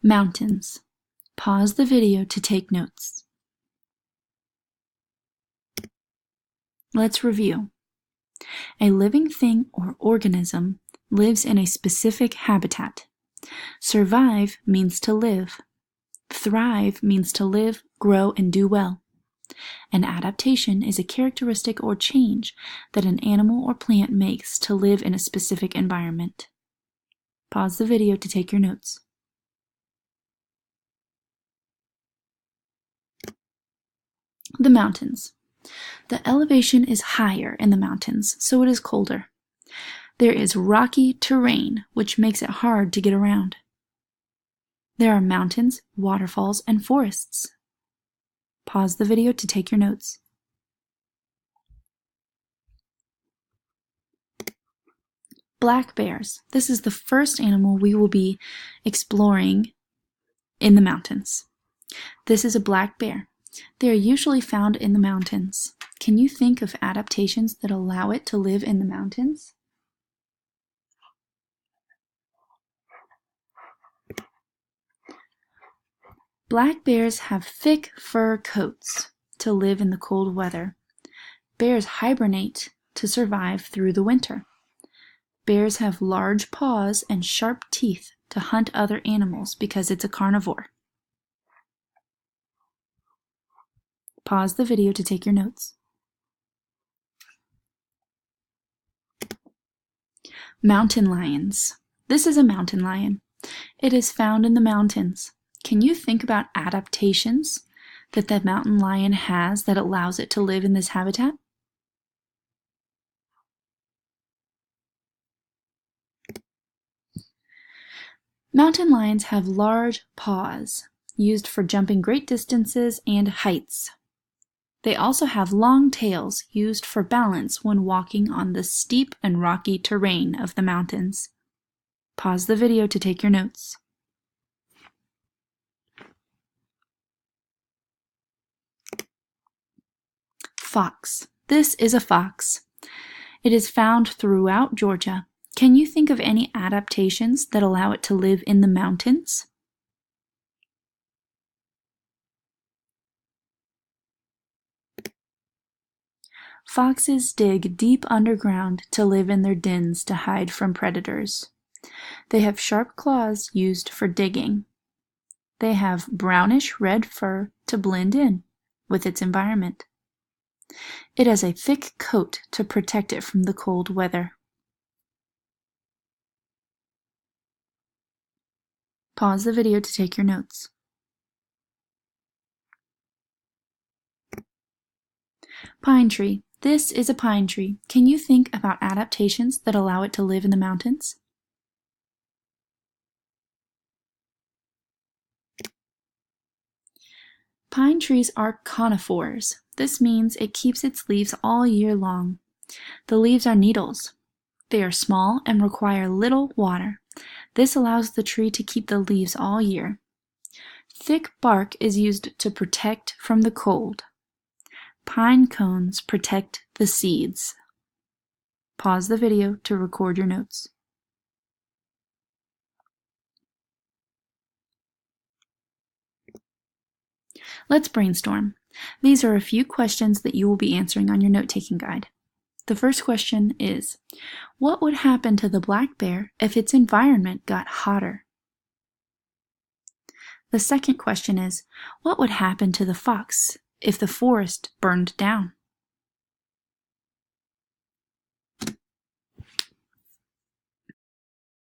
Mountains. Pause the video to take notes. Let's review. A living thing or organism lives in a specific habitat. Survive means to live. Thrive means to live, grow, and do well. An adaptation is a characteristic or change that an animal or plant makes to live in a specific environment. Pause the video to take your notes. The mountains. The elevation is higher in the mountains, so it is colder. There is rocky terrain, which makes it hard to get around. There are mountains, waterfalls, and forests. Pause the video to take your notes. Black bears. This is the first animal we will be exploring in the mountains. This is a black bear. They are usually found in the mountains. Can you think of adaptations that allow it to live in the mountains? Black bears have thick fur coats to live in the cold weather. Bears hibernate to survive through the winter. Bears have large paws and sharp teeth to hunt other animals because it's a carnivore. Pause the video to take your notes. Mountain lions. This is a mountain lion. It is found in the mountains. Can you think about adaptations that the mountain lion has that allows it to live in this habitat? Mountain lions have large paws, used for jumping great distances and heights. They also have long tails used for balance when walking on the steep and rocky terrain of the mountains. Pause the video to take your notes. Fox. This is a fox. It is found throughout Georgia. Can you think of any adaptations that allow it to live in the mountains? Foxes dig deep underground to live in their dens to hide from predators. They have sharp claws used for digging. They have brownish-red fur to blend in with its environment. It has a thick coat to protect it from the cold weather. Pause the video to take your notes. Pine tree. This is a pine tree. Can you think about adaptations that allow it to live in the mountains? Pine trees are conifers. This means it keeps its leaves all year long. The leaves are needles. They are small and require little water. This allows the tree to keep the leaves all year. Thick bark is used to protect from the cold. Pine cones protect the seeds. Pause the video to record your notes. Let's brainstorm. These are a few questions that you will be answering on your note-taking guide. The first question is, what would happen to the black bear if its environment got hotter? The second question is, what would happen to the fox if the forest burned down?